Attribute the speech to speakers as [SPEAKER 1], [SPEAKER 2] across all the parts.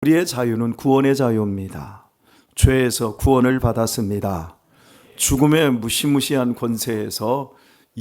[SPEAKER 1] 우리의 자유는 구원의 자유입니다. 죄에서 구원을 받았습니다. 죽음의 무시무시한 권세에서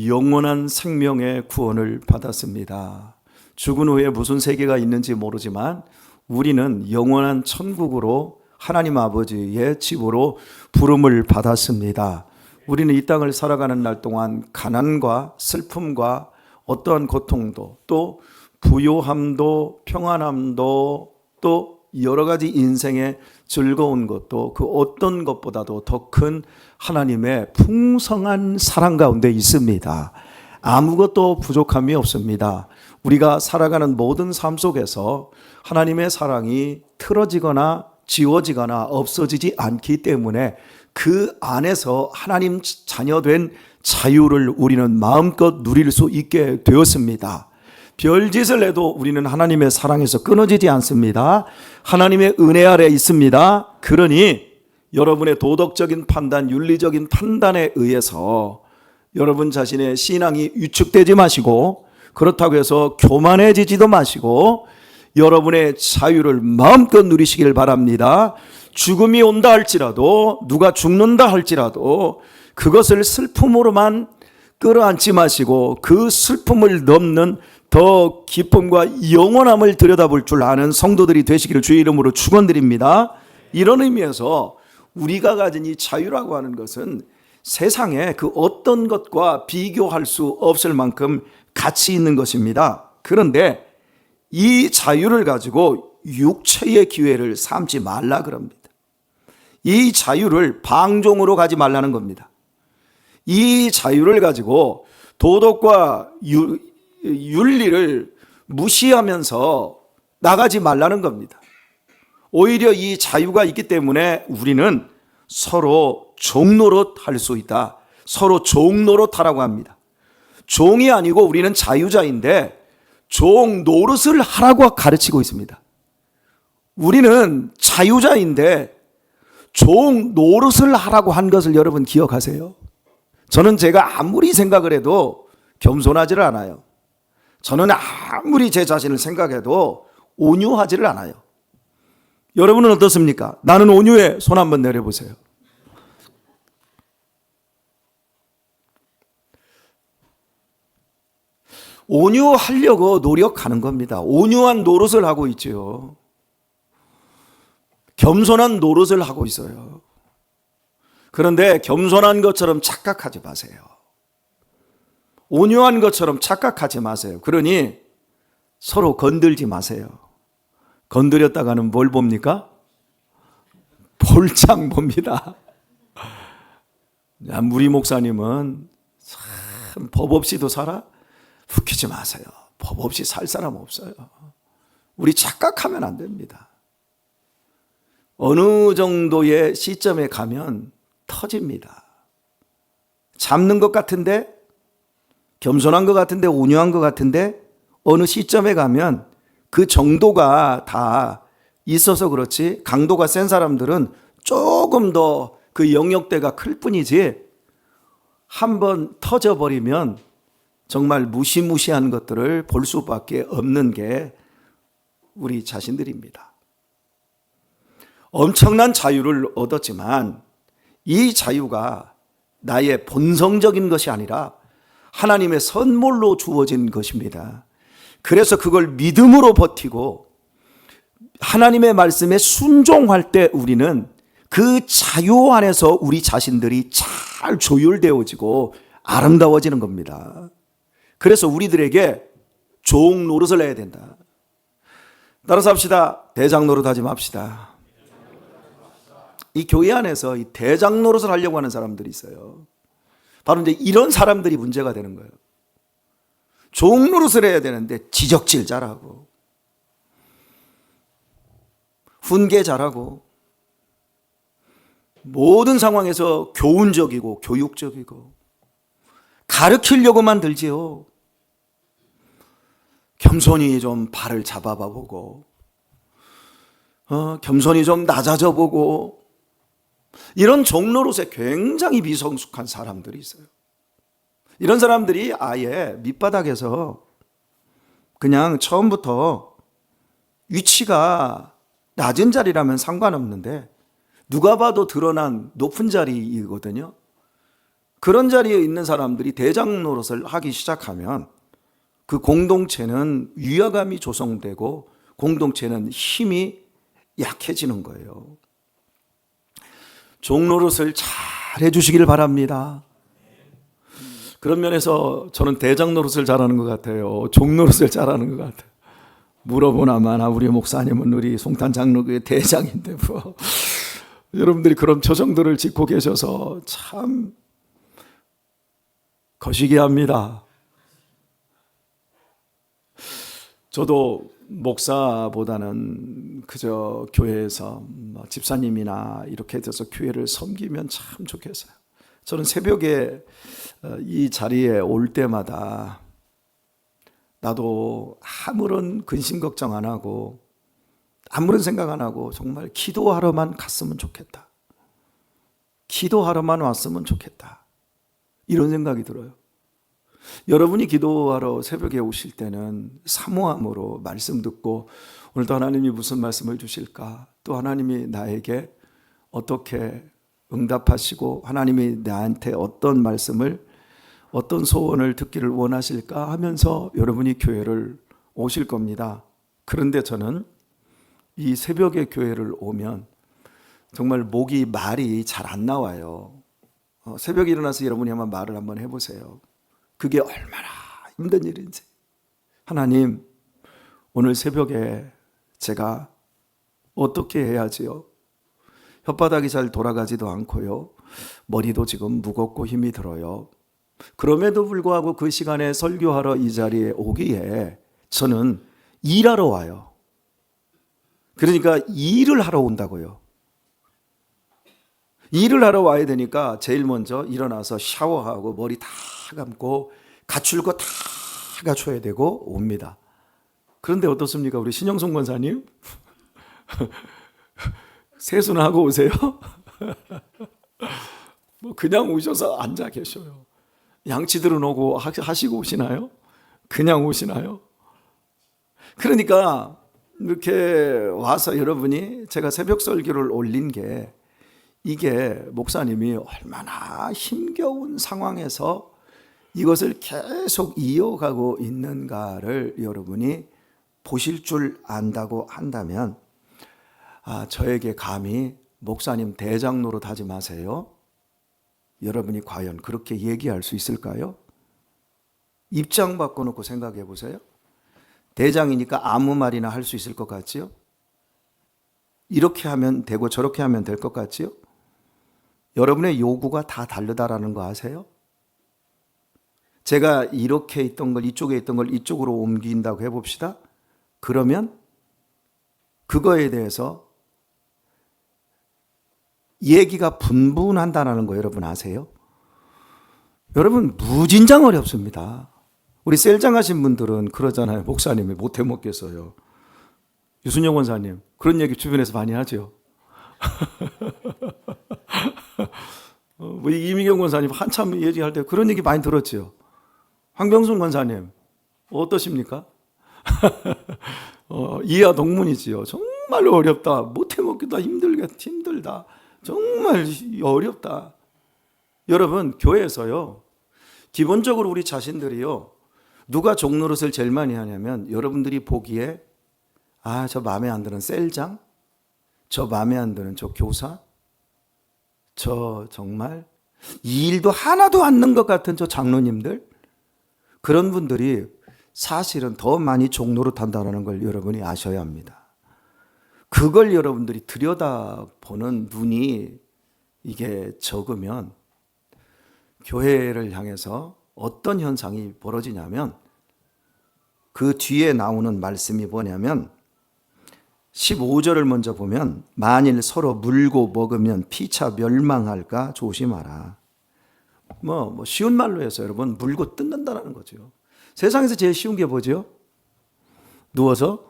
[SPEAKER 1] 영원한 생명의 구원을 받았습니다. 죽은 후에 무슨 세계가 있는지 모르지만 우리는 영원한 천국으로 하나님 아버지의 집으로 부름을 받았습니다. 우리는 이 땅을 살아가는 날 동안 가난과 슬픔과 어떠한 고통도 또 부요함도 평안함도 또 여러 가지 인생의 즐거운 것도 그 어떤 것보다도 더 큰 하나님의 풍성한 사랑 가운데 있습니다. 아무것도 부족함이 없습니다. 우리가 살아가는 모든 삶 속에서 하나님의 사랑이 틀어지거나 지워지거나 없어지지 않기 때문에 그 안에서 하나님 자녀된 자유를 우리는 마음껏 누릴 수 있게 되었습니다. 별짓을 해도 우리는 하나님의 사랑에서 끊어지지 않습니다. 하나님의 은혜 아래 있습니다. 그러니 여러분의 도덕적인 판단, 윤리적인 판단에 의해서 여러분 자신의 신앙이 위축되지 마시고 그렇다고 해서 교만해지지도 마시고 여러분의 자유를 마음껏 누리시길 바랍니다. 죽음이 온다 할지라도 누가 죽는다 할지라도 그것을 슬픔으로만 끌어안지 마시고 그 슬픔을 넘는 더 기쁨과 영원함을 들여다볼 줄 아는 성도들이 되시기를 주의 이름으로 축원드립니다. 이런 의미에서 우리가 가진 이 자유라고 하는 것은 세상에 그 어떤 것과 비교할 수 없을 만큼 가치 있는 것입니다. 그런데 이 자유를 가지고 육체의 기회를 삼지 말라 그럽니다. 이 자유를 방종으로 가지 말라는 겁니다. 이 자유를 가지고 도덕과 윤리를 무시하면서 나가지 말라는 겁니다. 오히려 이 자유가 있기 때문에 우리는 서로 종노릇 할 수 있다. 서로 종노릇 하라고 합니다. 종이 아니고 우리는 자유자인데 종 노릇을 하라고 가르치고 있습니다. 우리는 자유자인데 종 노릇을 하라고 한 것을 여러분 기억하세요. 저는 제가 아무리 생각을 해도 겸손하지를 않아요. 저는 아무리 제 자신을 생각해도 온유하지를 않아요. 여러분은 어떻습니까? 나는 온유해. 손 한번 내려보세요. 온유하려고 노력하는 겁니다. 온유한 노릇을 하고 있죠. 겸손한 노릇을 하고 있어요. 그런데 겸손한 것처럼 착각하지 마세요. 온유한 것처럼 착각하지 마세요. 그러니 서로 건들지 마세요. 건드렸다가는 뭘 봅니까? 볼장 봅니다. 무리 목사님은 참 법 없이도 살아? 웃기지 마세요. 법 없이 살 사람 없어요. 우리 착각하면 안 됩니다. 어느 정도의 시점에 가면 터집니다. 잡는 것 같은데, 겸손한 것 같은데, 온유한 것 같은데 어느 시점에 가면 그 정도가 다 있어서 그렇지 강도가 센 사람들은 조금 더 그 영역대가 클 뿐이지 한번 터져버리면 정말 무시무시한 것들을 볼 수밖에 없는 게 우리 자신들입니다. 엄청난 자유를 얻었지만 이 자유가 나의 본성적인 것이 아니라 하나님의 선물로 주어진 것입니다. 그래서 그걸 믿음으로 버티고 하나님의 말씀에 순종할 때 우리는 그 자유 안에서 우리 자신들이 잘 조율되어지고 아름다워지는 겁니다. 그래서 우리들에게 종 노릇을 해야 된다. 따라서 합시다. 대장 노릇 하지 맙시다. 이 교회 안에서 이 대장 노릇을 하려고 하는 사람들이 있어요. 바로 이제 이런 사람들이 문제가 되는 거예요. 종 노릇을 해야 되는데 지적질 잘하고 훈계 잘하고 모든 상황에서 교훈적이고 교육적이고 가르치려고만 들지요. 겸손히 좀 발을 잡아봐 보고 겸손히 좀 낮아져 보고 이런 종 노릇에 굉장히 미성숙한 사람들이 있어요. 이런 사람들이 아예 밑바닥에서 그냥 처음부터 위치가 낮은 자리라면 상관없는데 누가 봐도 드러난 높은 자리이거든요. 그런 자리에 있는 사람들이 대장 노릇을 하기 시작하면 그 공동체는 위화감이 조성되고 공동체는 힘이 약해지는 거예요. 종 노릇을 잘 해주시길 바랍니다. 그런 면에서 저는 대장 노릇을 잘하는 것 같아요. 종 노릇을 잘하는 것 같아요. 물어보나마나 우리 목사님은 우리 송탄 장로교의 대장인데 뭐 여러분들이 그런 표정들을 짓고 계셔서 참 거시기합니다. 저도 목사보다는 그저 교회에서 집사님이나 이렇게 돼서 교회를 섬기면 참 좋겠어요. 저는 새벽에 이 자리에 올 때마다 나도 아무런 근심 걱정 안 하고 아무런 생각 안 하고 정말 기도하러만 갔으면 좋겠다. 기도하러만 왔으면 좋겠다. 이런 생각이 들어요. 여러분이 기도하러 새벽에 오실 때는 사모함으로 말씀 듣고 오늘도 하나님이 무슨 말씀을 주실까? 또 하나님이 나에게 어떻게 응답하시고 하나님이 나한테 어떤 말씀을 어떤 소원을 듣기를 원하실까 하면서 여러분이 교회를 오실 겁니다. 그런데 저는 이 새벽에 교회를 오면 정말 목이 말이 잘 안 나와요. 새벽에 일어나서 여러분이 한번 말을 한번 해보세요. 그게 얼마나 힘든 일인지. 하나님, 오늘 새벽에 제가 어떻게 해야지요? 혓바닥이 잘 돌아가지도 않고요. 머리도 지금 무겁고 힘이 들어요. 그럼에도 불구하고 그 시간에 설교하러 이 자리에 오기에 저는 일하러 와요. 그러니까 일을 하러 온다고요. 일을 하러 와야 되니까 제일 먼저 일어나서 샤워하고 머리 다 감고 갖출 거 다 갖춰야 되고 옵니다. 그런데 어떻습니까? 우리 신영송 권사님? 세수는 하고 오세요? 뭐 그냥 오셔서 앉아 계셔요. 양치들은 오고 하시고 오시나요? 그냥 오시나요? 그러니까 이렇게 와서 여러분이 제가 새벽 설교를 올린 게 이게 목사님이 얼마나 힘겨운 상황에서 이것을 계속 이어가고 있는가를 여러분이 보실 줄 안다고 한다면 저에게 감히 목사님 대장 노릇하지 마세요. 여러분이 과연 그렇게 얘기할 수 있을까요? 입장 바꿔놓고 생각해 보세요. 대장이니까 아무 말이나 할 수 있을 것 같지요? 이렇게 하면 되고 저렇게 하면 될 것 같지요? 여러분의 요구가 다 다르다라는 거 아세요? 제가 이렇게 있던 걸 이쪽에 있던 걸 이쪽으로 옮긴다고 해봅시다. 그러면 그거에 대해서 얘기가 분분한다는 거 여러분 아세요? 여러분 무진장 어렵습니다. 우리 셀장 하신 분들은 그러잖아요. 목사님이 못해 먹겠어요. 유순영 원사님 그런 얘기 주변에서 많이 하죠. 이미경 권사님 한참 얘기할 때 그런 얘기 많이 들었죠. 황병순 권사님 어떠십니까? 이하 동문이지요. 정말 어렵다. 못해 먹기도 힘들다. 정말 어렵다. 여러분 교회에서요. 기본적으로 우리 자신들이요. 누가 종노릇을 제일 많이 하냐면 여러분들이 보기에 저 마음에 안 드는 셀장, 저 마음에 안 드는 저 교사, 저 정말 이 일도 하나도 안 는 것 같은 저 장로님들, 그런 분들이 사실은 더 많이 종노릇한다는 걸 여러분이 아셔야 합니다. 그걸 여러분들이 들여다보는 눈이 이게 적으면 교회를 향해서 어떤 현상이 벌어지냐면 그 뒤에 나오는 말씀이 뭐냐면 15절을 먼저 보면 만일 서로 물고 먹으면 피차 멸망할까 조심하라. 뭐 쉬운 말로 해서 여러분 물고 뜯는다는 거죠. 세상에서 제일 쉬운 게 뭐죠? 누워서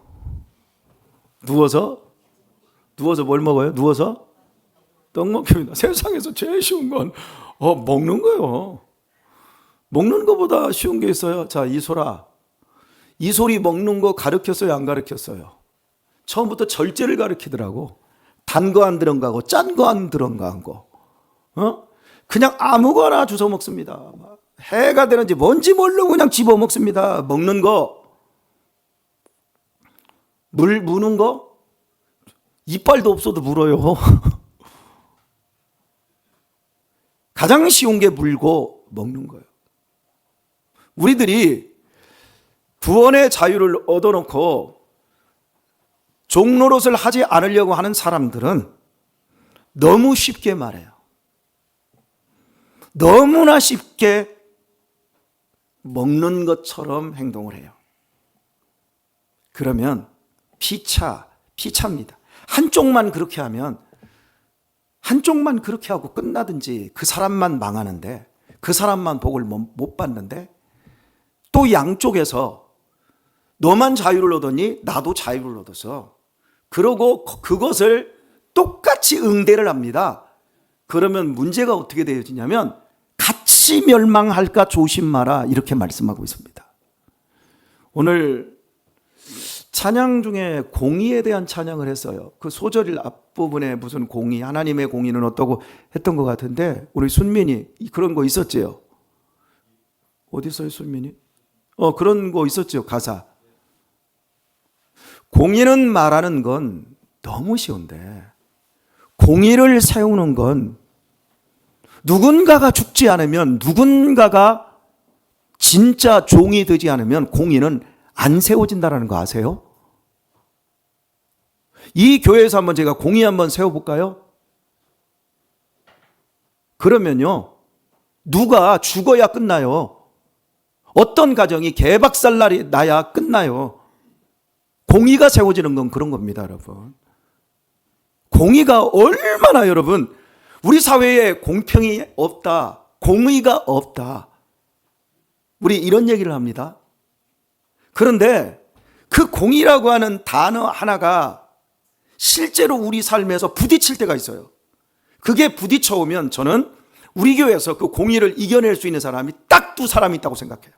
[SPEAKER 1] 뭘 먹어요? 누워서 떡 먹습니다. 세상에서 제일 쉬운 건 먹는 거예요. 먹는 것보다 쉬운 게 있어요. 자, 이소라. 이소리 먹는 거 가르쳤어요? 안 가르쳤어요? 처음부터 절제를 가르치더라고. 단 거 안 들어가고 짠 거 안 들어가고, 그냥 아무거나 주워 먹습니다. 해가 되는지 뭔지 모르고 그냥 집어 먹습니다. 먹는 거, 물 무는 거, 이빨도 없어도 물어요. 가장 쉬운 게 물고 먹는 거예요. 우리들이 구원의 자유를 얻어놓고 종노릇을 하지 않으려고 하는 사람들은 너무 쉽게 말해요. 너무나 쉽게 먹는 것처럼 행동을 해요. 그러면 피차입니다. 한쪽만 그렇게 하면, 한쪽만 그렇게 하고 끝나든지 그 사람만 망하는데, 그 사람만 복을 못 받는데, 또 양쪽에서 너만 자유를 얻었니? 나도 자유를 얻어서, 그러고 그것을 똑같이 응대를 합니다. 그러면 문제가 어떻게 되어지냐면 같이 멸망할까 조심하라, 이렇게 말씀하고 있습니다. 오늘 찬양 중에 공의에 대한 찬양을 했어요. 그 소절 앞부분에 무슨 공의, 하나님의 공의는 어떠고 했던 것 같은데, 우리 순민이 그런 거 있었지요? 어디 있어요, 순민이? 그런 거 있었죠, 가사. 공의는 말하는 건 너무 쉬운데, 공의를 세우는 건 누군가가 죽지 않으면, 누군가가 진짜 종이 되지 않으면 공의는 안 세워진다는 거 아세요? 이 교회에서 한번 제가 공의 한번 세워볼까요? 그러면요, 누가 죽어야 끝나요. 어떤 가정이 개박살 나야 끝나요. 공의가 세워지는 건 그런 겁니다, 여러분. 공의가 얼마나, 여러분, 우리 사회에 공평이 없다, 공의가 없다, 우리 이런 얘기를 합니다. 그런데 그 공의라고 하는 단어 하나가 실제로 우리 삶에서 부딪힐 때가 있어요. 그게 부딪혀오면 저는 우리 교회에서 그 공의를 이겨낼 수 있는 사람이 딱 두 사람이 있다고 생각해요.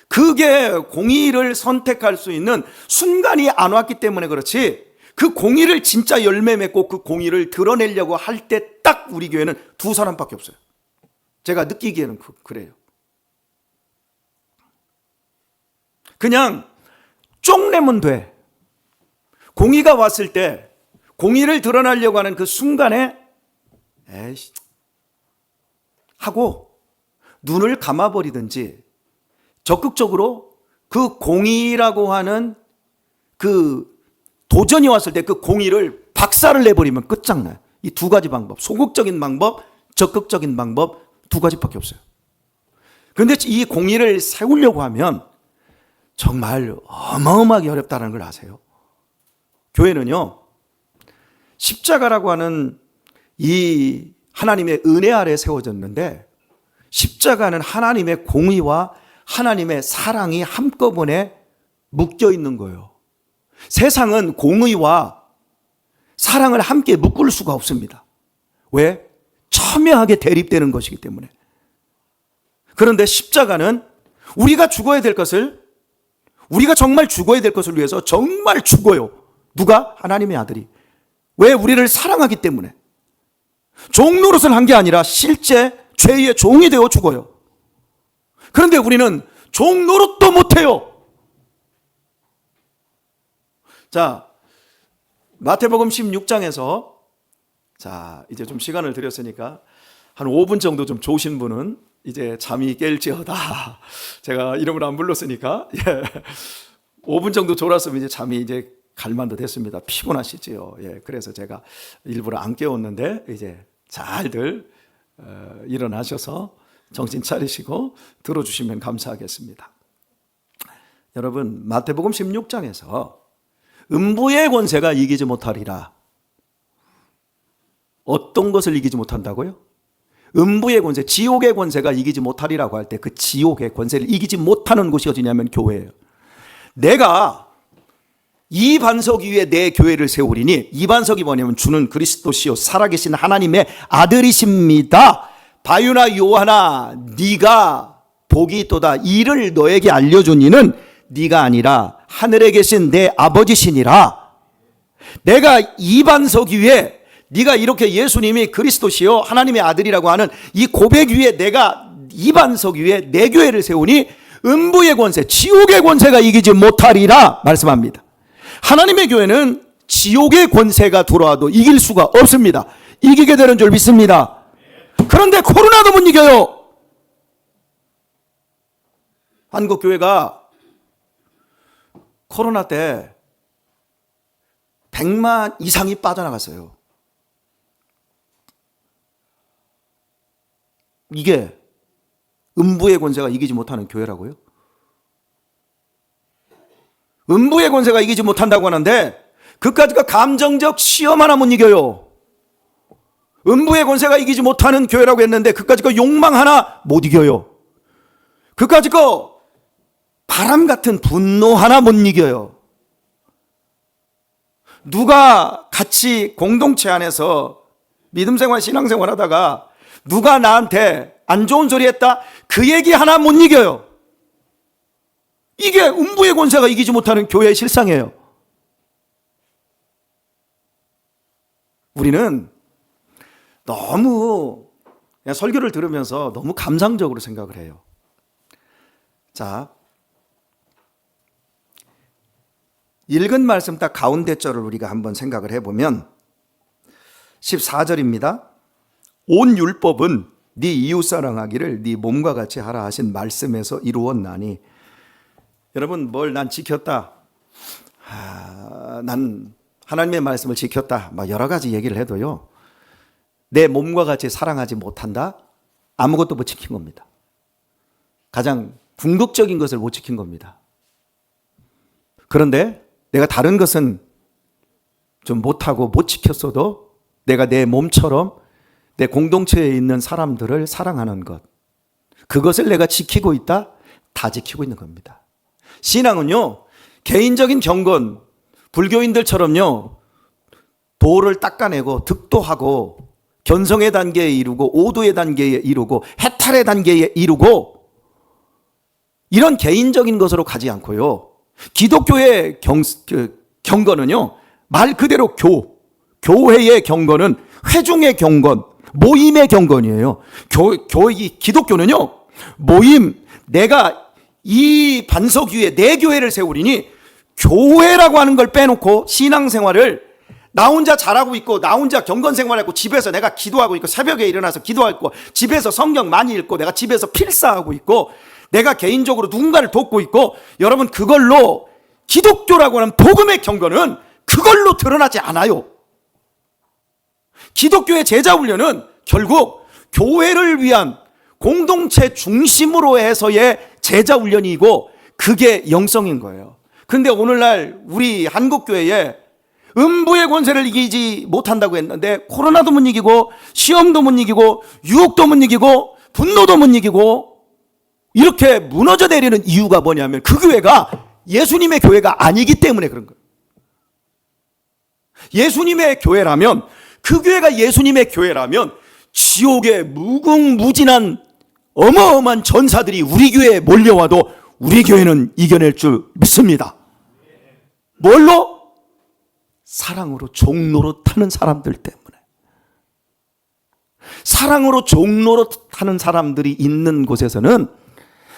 [SPEAKER 1] 그게 공의를 선택할 수 있는 순간이 안 왔기 때문에 그렇지, 그 공의를 진짜 열매 맺고 그 공의를 드러내려고 할 때 딱 우리 교회는 두 사람밖에 없어요. 제가 느끼기에는 그래요. 그냥 쪽내면 돼. 공의가 왔을 때 공의를 드러내려고 하는 그 순간에 에이씨 하고 눈을 감아버리든지, 적극적으로 그 공의라고 하는 그 도전이 왔을 때 그 공의를 박살을 내버리면 끝장나요. 이 두 가지 방법, 소극적인 방법, 적극적인 방법, 두 가지밖에 없어요. 그런데 이 공의를 세우려고 하면 정말 어마어마하게 어렵다는 걸 아세요? 교회는요, 십자가라고 하는 이 하나님의 은혜 아래 세워졌는데, 십자가는 하나님의 공의와 하나님의 사랑이 한꺼번에 묶여 있는 거예요. 세상은 공의와 사랑을 함께 묶을 수가 없습니다. 왜? 첨예하게 대립되는 것이기 때문에. 그런데 십자가는 우리가 죽어야 될 것을, 우리가 정말 죽어야 될 것을 위해서 정말 죽어요. 누가? 하나님의 아들이. 왜? 우리를 사랑하기 때문에. 종노릇을 한 게 아니라 실제 죄의 종이 되어 죽어요. 그런데 우리는 종노릇도 못해요. 자, 마태복음 16장에서, 자, 이제 좀 시간을 드렸으니까 한 5분 정도 좀 좋으신 분은 이제 잠이 깰지어다. 제가 이름을 안 불렀으니까, 5분 정도 졸았으면 이제 잠이 이제 갈 만도 됐습니다. 피곤하시지요. 그래서 제가 일부러 안 깨웠는데, 이제 잘들 일어나셔서 정신 차리시고 들어주시면 감사하겠습니다. 여러분, 마태복음 16장에서 음부의 권세가 이기지 못하리라. 어떤 것을 이기지 못한다고요? 음부의 권세, 지옥의 권세가 이기지 못하리라고 할 때 그 지옥의 권세를 이기지 못하는 곳이 어디냐면 교회예요. 내가 이 반석 위에 내 교회를 세우리니, 이 반석이 뭐냐면 주는 그리스도시요 살아계신 하나님의 아들이십니다. 바유나 요한아, 네가 복이 있도다. 이를 너에게 알려준 이는 네가 아니라 하늘에 계신 내 아버지시니라. 내가 이반석 위에 네가 이렇게 예수님이 그리스도시요 하나님의 아들이라고 하는 이 고백 위에 내가 이반석 위에 내 교회를 세우니 음부의 권세, 지옥의 권세가 이기지 못하리라 말씀합니다. 하나님의 교회는 지옥의 권세가 들어와도 이길 수가 없습니다. 이기게 되는 줄 믿습니다. 그런데 코로나도 못 이겨요. 한국교회가 코로나 때 100만 이상이 빠져나갔어요. 이게 음부의 권세가 이기지 못하는 교회라고요? 음부의 권세가 이기지 못한다고 하는데 그까짓 감정적 시험 하나 못 이겨요. 음부의 권세가 이기지 못하는 교회라고 했는데 그까짓 욕망 하나 못 이겨요. 그까짓 바람 같은 분노 하나 못 이겨요. 누가 같이 공동체 안에서 믿음생활 신앙생활 하다가 누가 나한테 안 좋은 소리 했다? 그 얘기 하나 못 이겨요. 이게 음부의 권세가 이기지 못하는 교회의 실상이에요. 우리는 너무 그냥 설교를 들으면서 너무 감상적으로 생각을 해요. 자, 읽은 말씀 딱 가운데 절을 우리가 한번 생각을 해보면 14절입니다. 온 율법은 네 이웃 사랑하기를 네 몸과 같이 하라 하신 말씀에서 이루었나니. 여러분, 뭘 난 지켰다, 난 하나님의 말씀을 지켰다, 막 여러 가지 얘기를 해도요, 내 몸과 같이 사랑하지 못한다? 아무것도 못 지킨 겁니다. 가장 궁극적인 것을 못 지킨 겁니다. 그런데 내가 다른 것은 좀 못하고 못 지켰어도 내가 내 몸처럼 내 공동체에 있는 사람들을 사랑하는 것, 그것을 내가 지키고 있다? 다 지키고 있는 겁니다. 신앙은요, 개인적인 경건, 불교인들처럼요, 도를 닦아내고 득도하고 견성의 단계에 이르고 오도의 단계에 이르고 해탈의 단계에 이르고 이런 개인적인 것으로 가지 않고요, 기독교의 경건은요, 말 그대로 교회의 경건은 회중의 경건, 모임의 경건이에요. 기독교는요, 모임, 내가 이 반석 위에 내 교회를 세우리니, 교회라고 하는 걸 빼놓고 신앙생활을 나 혼자 잘하고 있고 나 혼자 경건 생활하고 집에서 내가 기도하고 있고 새벽에 일어나서 기도하고 집에서 성경 많이 읽고 내가 집에서 필사하고 있고 내가 개인적으로 누군가를 돕고 있고, 여러분, 그걸로 기독교라고 하는 복음의 경건은 그걸로 드러나지 않아요. 기독교의 제자 훈련은 결국 교회를 위한 공동체 중심으로 해서의 제자 훈련이고 그게 영성인 거예요. 근데 오늘날 우리 한국교회에 음부의 권세를 이기지 못한다고 했는데 코로나도 못 이기고 시험도 못 이기고 유혹도 못 이기고 분노도 못 이기고 이렇게 무너져 내리는 이유가 뭐냐면 그 교회가 예수님의 교회가 아니기 때문에 그런 거예요. 예수님의 교회라면, 그 교회가 예수님의 교회라면 지옥의 무궁무진한 어마어마한 전사들이 우리 교회에 몰려와도 우리 교회는 이겨낼 줄 믿습니다. 뭘로? 사랑으로 종로로 타는 사람들 때문에. 사랑으로 종로로 타는 사람들이 있는 곳에서는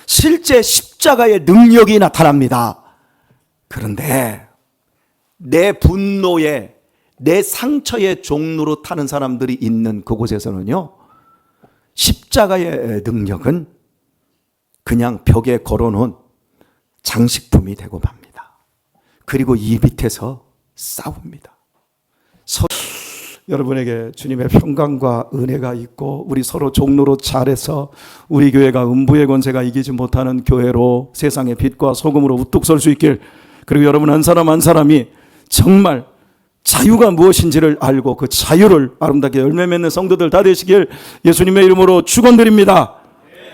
[SPEAKER 1] 실제 십자가의 능력이 나타납니다. 그런데 내 분노에, 내 상처의 종로로 타는 사람들이 있는 그곳에서는요, 십자가의 능력은 그냥 벽에 걸어놓은 장식품이 되고 맙니다. 그리고 이 밑에서 싸웁니다. 여러분에게 주님의 평강과 은혜가 있고 우리 서로 종로로 잘해서 우리 교회가 음부의 권세가 이기지 못하는 교회로 세상의 빛과 소금으로 우뚝 설 수 있길, 그리고 여러분 한 사람 한 사람이 정말 자유가 무엇인지를 알고 그 자유를 아름답게 열매 맺는 성도들 다 되시길 예수님의 이름으로 축원드립니다.